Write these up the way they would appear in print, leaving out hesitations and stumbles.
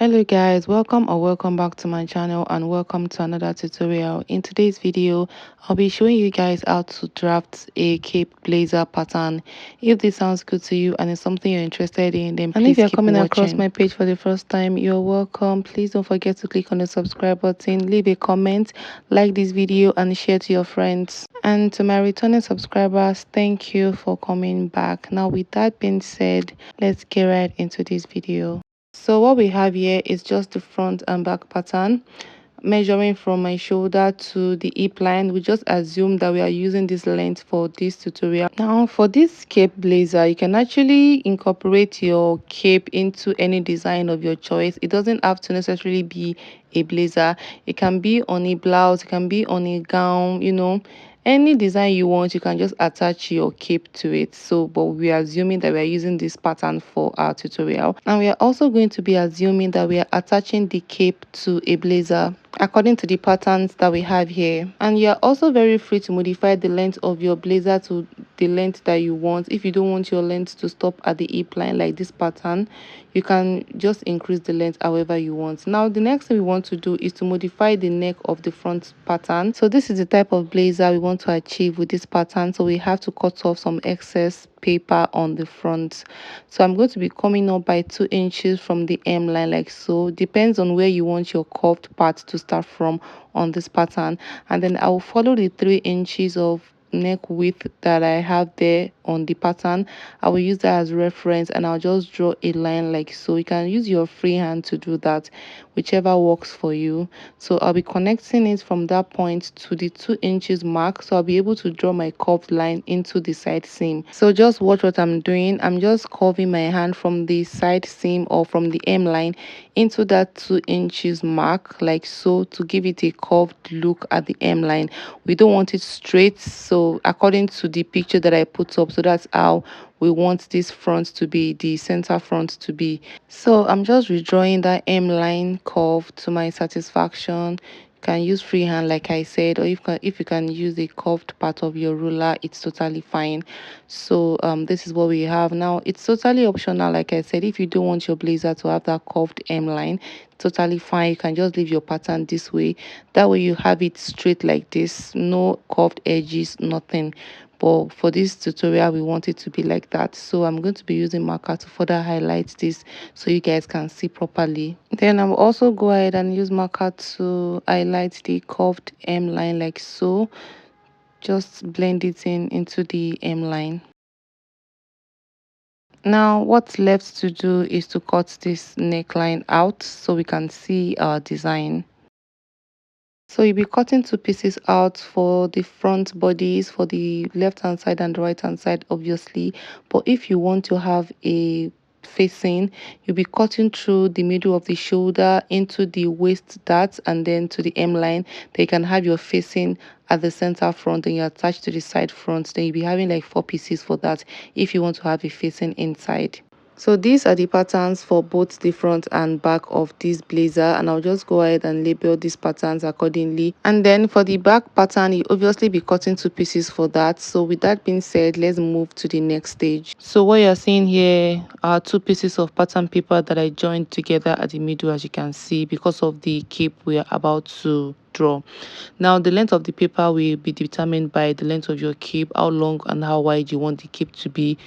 Hello guys, welcome back to my channel and welcome to another tutorial. In today's video I'll be showing you guys how to draft a cape blazer pattern. If this sounds good to you and it's something you're interested in, then please, if you're coming across my page for the first time, you're welcome. Please don't forget to click on the subscribe button, leave a comment, like this video and share to your friends. And to my returning subscribers, thank you for coming back. Now with that being said, let's get right into this video. So what we have here is just the front and back pattern. Measuring from my shoulder to the hip line, we just assume that we are using this length for this tutorial. Now for this cape blazer, you can actually incorporate your cape into any design of your choice. It doesn't have to necessarily be a blazer. It can be on a blouse, it can be on a gown, any design you want. You can just attach your cape to it. So but we are assuming that we are using this pattern for our tutorial, and we are also going to be assuming that we are attaching the cape to a blazer according to the patterns that we have here. And you are also very free to modify the length of your blazer to the length that you want. If you don't want your length to stop at the hip line like this pattern, you can just increase the length however you want. Now the next thing we want to do is to modify the neck of the front pattern. So this is the type of blazer we want to achieve with this pattern, so we have to cut off some excess paper on the front. So I'm going to be coming up by 2 inches from the hem line like so. Depends on where you want your curved part to start from on this pattern, and then I will follow the 3 inches of neck width that I have there on the pattern. I will use that as reference, and I'll just draw a line like so. You can use your free hand to do that, whichever works for you. So I'll be connecting it from that point to the 2 inches mark, so I'll be able to draw my curved line into the side seam. So just watch what I'm doing. I'm just curving my hand from the side seam or from the hem line into that 2 inches mark like so, to give it a curved look at the hem line. We don't want it straight, so according to the picture that I put up, so that's how we want this front to be, the center front to be. So I'm just redrawing that hem line curve to my satisfaction. You can use freehand like I said, or if you can use the curved part of your ruler, it's totally fine. So this is what we have now. It's totally optional, like I said. If you don't want your blazer to have that curved hem line, totally fine. You can just leave your pattern this way. That way you have it straight like this, no curved edges, nothing. But for this tutorial we want it to be like that, so I'm going to be using marker to further highlight this so you guys can see properly. Then I'll also go ahead and use marker to highlight the curved hem line like so. Just blend it into the hem line. Now what's left to do is to cut this neckline out so we can see our design. So you'll be cutting 2 pieces out for the front bodies, for the left hand side and the right hand side obviously. But if you want to have a facing, you'll be cutting through the middle of the shoulder into the waist dart and then to the hem line. Then you can have your facing at the center front and you attach to the side front. Then you'll be having like 4 pieces for that if you want to have a facing inside. So these are the patterns for both the front and back of this blazer, and I'll just go ahead and label these patterns accordingly. And then for the back pattern, you obviously be cutting 2 pieces for that. So with that being said, let's move to the next stage. So what you're seeing here are 2 pieces of pattern paper that I joined together at the middle, as you can see, because of the cape we are about to draw. Now the length of the paper will be determined by the length of your cape. How long and how wide you want the cape to be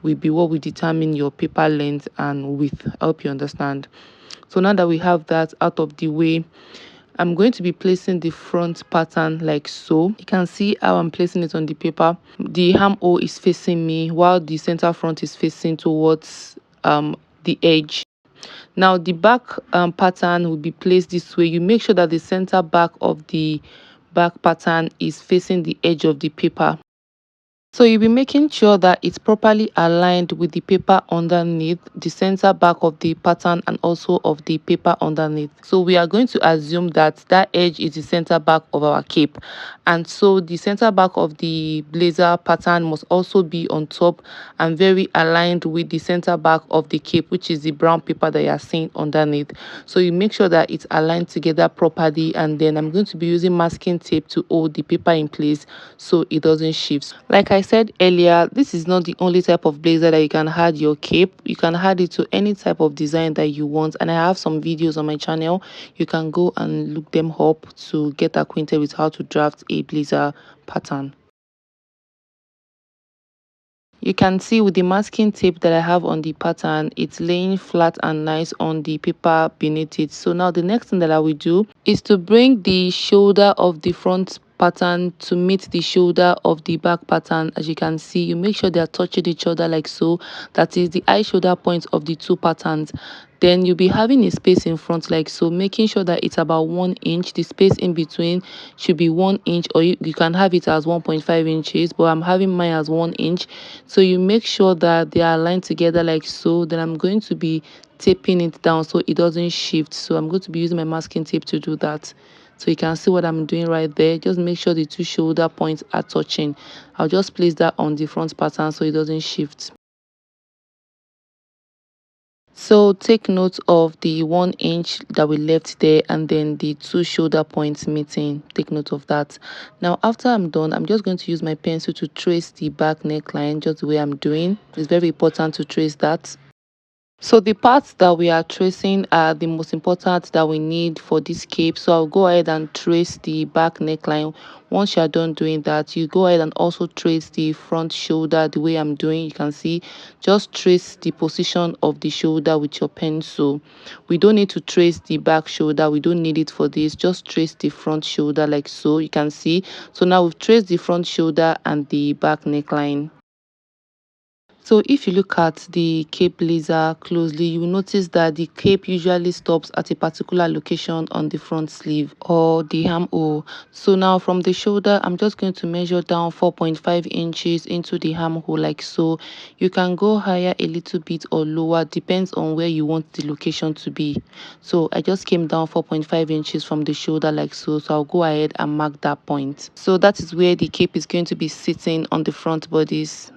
will be what will determine your paper length and width. I hope you understand. So now that we have that out of the way, I'm going to be placing the front pattern like so. You can see how I'm placing it on the paper. The armhole is facing me while the center front is facing towards the edge. Now the back pattern will be placed this way. You make sure that the center back of the back pattern is facing the edge of the paper. So you'll be making sure that it's properly aligned with the paper underneath, the center back of the pattern and also of the paper underneath. So we are going to assume that that edge is the center back of our cape, and so the center back of the blazer pattern must also be on top and very aligned with the center back of the cape, which is the brown paper that you are seeing underneath. So you make sure that it's aligned together properly, and then I'm going to be using masking tape to hold the paper in place so it doesn't shift. Like I said earlier, this is not the only type of blazer that you can add your cape. You can add it to any type of design that you want, and I have some videos on my channel. You can go and look them up to get acquainted with how to draft a blazer pattern. You can see with the masking tape that I have on the pattern, it's laying flat and nice on the paper beneath it. So now the next thing that I will do is to bring the shoulder of the front pattern to meet the shoulder of the back pattern. As you can see, you make sure they are touching each other like so. That is the eye shoulder points of the two patterns. Then you'll be having a space in front like so, making sure that it's about 1 inch. The space in between should be 1 inch, or you can have it as 1.5 inches, but I'm having mine as 1 inch. So you make sure that they are aligned together like so. Then I'm going to be taping it down so it doesn't shift. So I'm going to be using my masking tape to do that. So you can see what I'm doing right there. Just make sure the two shoulder points are touching. I'll just place that on the front pattern so it doesn't shift. So take note of the 1 inch that we left there, and then the two shoulder points meeting. Take note of that. Now after I'm done, I'm just going to use my pencil to trace the back neckline just the way I'm doing. It's very important to trace that. So the parts that we are tracing are the most important that we need for this cape. So I'll go ahead and trace the back neckline. Once you are done doing that, you go ahead and also trace the front shoulder the way I'm doing. You can see, just trace the position of the shoulder with your pencil. We don't need to trace the back shoulder. We don't need it for this. Just trace the front shoulder like so. You can see. So now we've traced the front shoulder and the back neckline. So if you look at the cape blazer closely, you will notice that the cape usually stops at a particular location on the front sleeve or the armhole. So now from the shoulder, I'm just going to measure down 4.5 inches into the armhole like so. You can go higher a little bit or lower, depends on where you want the location to be. So I just came down 4.5 inches from the shoulder like so. So I'll go ahead and mark that point. So that is where the cape is going to be sitting on the front bodice.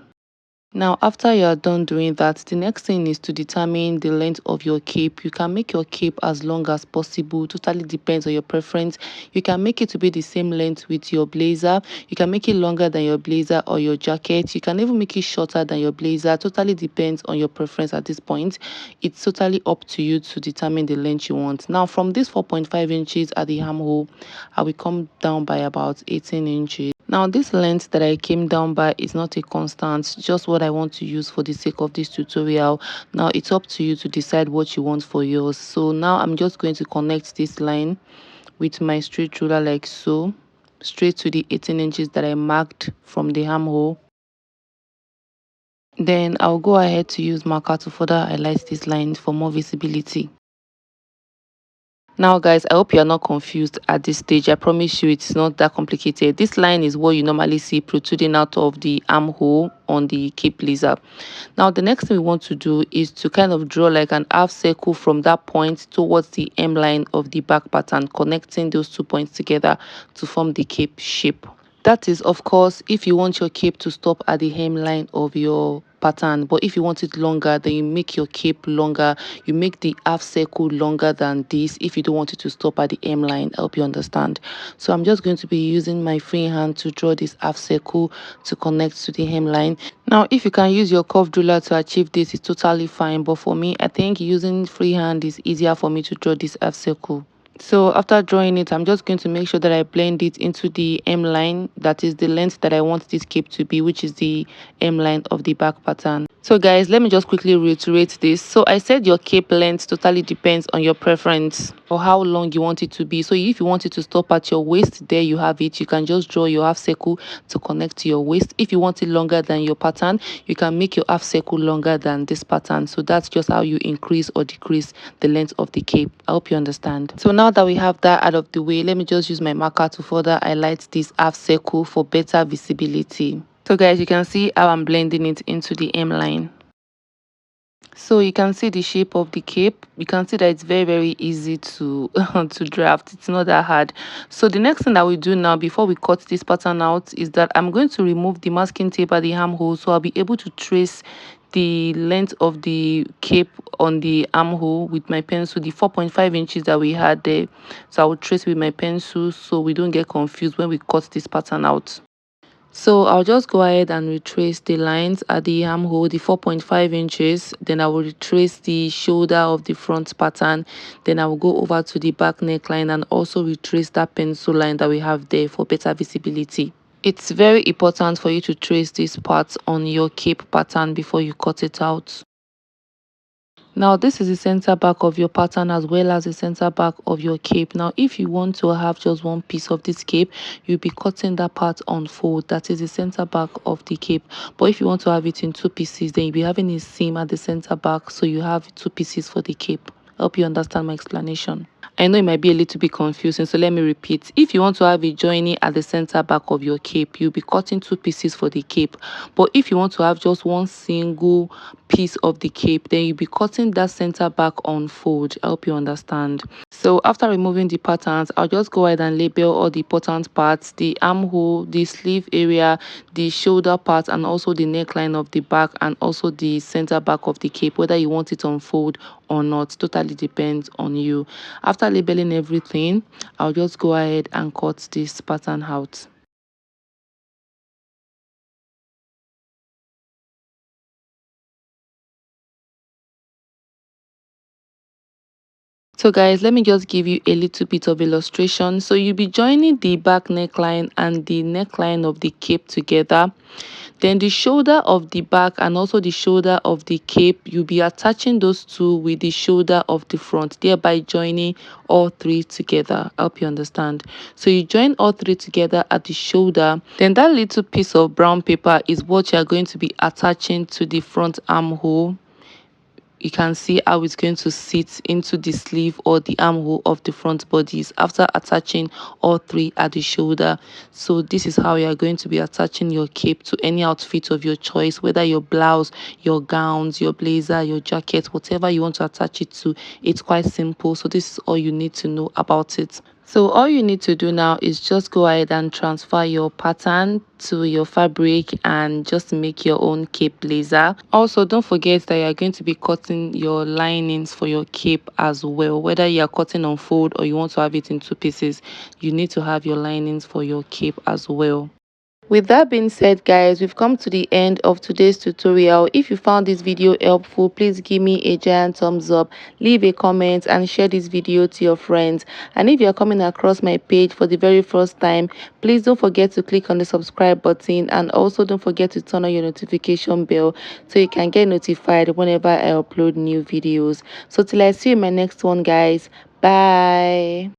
Now after you are done doing that, the next thing is to determine the length of your cape. You can make your cape as long as possible, totally depends on your preference. You can make it to be the same length with your blazer. You can make it longer than your blazer or your jacket. You can even make it shorter than your blazer. Totally depends on your preference at this point. It's totally up to you to determine the length you want. Now from this 4.5 inches at the armhole, I will come down by about 18 inches. Now this length that I came down by is not a constant, just what I want to use for the sake of this tutorial. Now it's up to you to decide what you want for yours. So now I'm just going to connect this line with my straight ruler like so, straight to the 18 inches that I marked from the armhole. Then I'll go ahead to use marker to further highlight this line for more visibility. Now guys, I hope you are not confused at this stage. I promise you it's not that complicated. This line is what you normally see protruding out of the armhole on the cape blazer. Now the next thing we want to do is to kind of draw like an half circle from that point towards the hemline of the back pattern, connecting those 2 points together to form the cape shape. That is, of course, if you want your cape to stop at the hemline of your pattern. But if you want it longer, then you make your cape longer. You make the half circle longer than this if you don't want it to stop at the hemline. I hope you understand. So I'm just going to be using my free hand to draw this half circle to connect to the hemline. Now, if you can use your curved ruler to achieve this, it's totally fine. But for me, I think using free hand is easier for me to draw this half circle. So after drawing it, I'm just going to make sure that I blend it into the hemline, that is the length that I want this cape to be, which is the hemline of the back pattern. So guys, let me just quickly reiterate this. So I said your cape length totally depends on your preference or how long you want it to be. So if you want it to stop at your waist, there you have it. You can just draw your half circle to connect to your waist. If you want it longer than your pattern, you can make your half circle longer than this pattern. So that's just how you increase or decrease the length of the cape. I hope you understand. So now that we have that out of the way, let me just use my marker to further highlight this half circle for better visibility. So guys, you can see how I'm blending it into the hemline. So you can see the shape of the cape. You can see that it's very easy to to draft. It's not that hard. So the next thing that we do now before we cut this pattern out is that I'm going to remove the masking tape at the armhole, so I'll be able to trace the length of the cape on the armhole with my pencil, the 4.5 inches that we had there. So I will trace with my pencil so we don't get confused when we cut this pattern out. So I'll just go ahead and retrace the lines at the armhole, the 4.5 inches. Then I will retrace the shoulder of the front pattern. Then I will go over to the back neckline and also retrace that pencil line that we have there for better visibility. It's very important for you to trace these parts on your cape pattern before you cut it out. Now this is the center back of your pattern as well as the center back of your cape. Now if you want to have just one piece of this cape, you'll be cutting that part on fold. That is the center back of the cape. But if you want to have it in two pieces, then you'll be having a seam at the center back, so you have two pieces for the cape. I hope you understand my explanation. I know it might be a little bit confusing, so let me repeat. If you want to have a joining at the center back of your cape, you'll be cutting two pieces for the cape. But if you want to have just one single piece of the cape, then you'll be cutting that center back on fold. I hope you understand. So after removing the patterns, I'll just go ahead and label all the important parts: the armhole, the sleeve area, the shoulder part, and also the neckline of the back, and also the center back of the cape, whether you want it on fold or not. Totally depends on you. After labeling everything, I'll just go ahead and cut this pattern out. So guys, let me just give you a little bit of illustration. So you'll be joining the back neckline and the neckline of the cape together. Then the shoulder of the back and also the shoulder of the cape, you'll be attaching those two with the shoulder of the front, thereby joining all three together. I hope you understand. So you join all three together at the shoulder. Then that little piece of brown paper is what you are going to be attaching to the front armhole. You can see how it's going to sit into the sleeve or the armhole of the front bodies after attaching all three at the shoulder. So this is how you are going to be attaching your cape to any outfit of your choice, whether your blouse, your gowns, your blazer, your jacket, whatever you want to attach it to. It's quite simple. So this is all you need to know about it. So all you need to do now is just go ahead and transfer your pattern to your fabric and just make your own cape blazer. Also, don't forget that you're going to be cutting your linings for your cape as well. Whether you're cutting on fold or you want to have it in two pieces, you need to have your linings for your cape as well. With that being said, guys, we've come to the end of today's tutorial. If you found this video helpful, please give me a giant thumbs up, leave a comment, and share this video to your friends. And if you're coming across my page for the very first time, please don't forget to click on the subscribe button, and also don't forget to turn on your notification bell so you can get notified whenever I upload new videos. So till I see you in my next one, guys, bye.